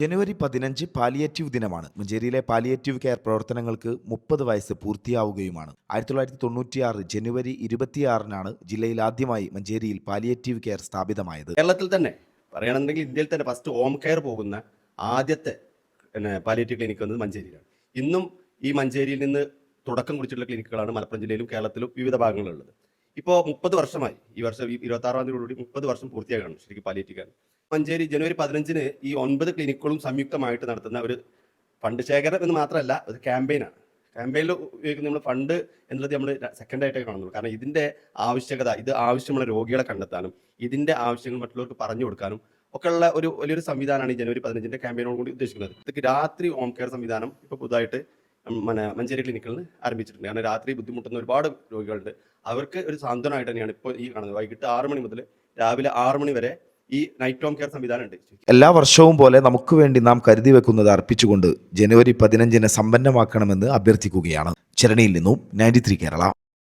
ജനുവരി 15 palliative ദിനമാണ്. മഞ്ചേരിയിലെ palliative care പ്രവർത്തനങ്ങൾക്ക് 30 വയസ്സ് പൂർത്തിയാവുകയുമാണ്. 1996 ജനുവരി 26-നാണ് ജില്ലയിൽ ആദ്യമായി മഞ്ചേരിയിൽ പാലിയേറ്റീവ് കെയർ സ്ഥാപിതമായത്. കേരളത്തിൽ തന്നെ പറയുകയാണെന്നുണ്ടെങ്കിൽ ഇന്ത്യയിൽ തന്നെ ഫസ്റ്റ് ഹോം കെയർ പോകുന്ന ആദ്യത്തെ പാലിയേറ്റീവ് ക്ലിനിക്ക് വന്നത് മഞ്ചേരിയിലാണ്. ഇന്നും ഈ മഞ്ചേരിയിൽ നിന്ന് തുടക്കം കുറിച്ചിട്ടുള്ള ക്ലിനിക്കുകളാണ് മലപ്പുറം ജില്ലയിലും കേരളത്തിലും വിവിധ ഭാഗങ്ങളിലുള്ളത്. ഇപ്പോൾ 30 വർഷമായി, ഈ വർഷം 26-ാം തീയതിയോടുകൂടി 30 വർഷം പൂർത്തിയാകാണ് ശരിക്കും പാലിയേറ്റീവ് കെയർ. മഞ്ചേരി ജനുവരി 15-ന് ഈ 9 ക്ലിനിക്കുകളും സംയുക്തമായിട്ട് നടത്തുന്ന ഒരു ഫണ്ട് ശേഖരം എന്ന് മാത്രമല്ല, ഒരു ക്യാമ്പയിനാണ്. ക്യാമ്പയിനിൽ ഉപയോഗിക്കുന്ന നമ്മൾ ഫണ്ട് എന്നുള്ളത് നമ്മൾ സെക്കൻഡായിട്ടേ കാണുന്നുള്ളൂ. കാരണം ഇതിൻ്റെ ആവശ്യകത, ഇത് ആവശ്യമുള്ള രോഗികളെ കണ്ടെത്താനും ഇതിൻ്റെ ആവശ്യങ്ങൾ മറ്റുള്ളവർക്ക് പറഞ്ഞു കൊടുക്കാനും ഒക്കെ ഉള്ള ഒരു വലിയൊരു സംവിധാനമാണ് ഈ ജനുവരി 15-ന്റെ ക്യാമ്പയിനോട് കൂടി ഉദ്ദേശിക്കുന്നത്. ഇതൊക്കെ രാത്രി ഹോം കെയർ സംവിധാനം ഇപ്പോൾ പുതുതായിട്ട് മഞ്ചേരി ക്ലിനിക്കുകളിൽ ആരംഭിച്ചിട്ടുണ്ട്. കാരണം രാത്രി ബുദ്ധിമുട്ടുന്ന ഒരുപാട് രോഗികളുണ്ട്. അവർക്ക് ഒരു സാന്ത്വനമായിട്ട് തന്നെയാണ് ഇപ്പോൾ ഈ കാണുന്നത്. വൈകിട്ട് 6 മണി മുതൽ രാവിലെ 6 മണി വരെ ഈ നൈറ്റ് ഹോം കെയർ സംവിധാനം ഉണ്ട്. എല്ലാ വർഷവും പോലെ നമുക്ക് വേണ്ടി നാം കരുതി വെക്കുന്നത് അർപ്പിച്ചുകൊണ്ട് ജനുവരി 15-ന് സമ്പന്നമാക്കണമെന്ന് അഭ്യർത്ഥിക്കുകയാണ്. ചരണിയിൽ നിന്നും 93 കേരള.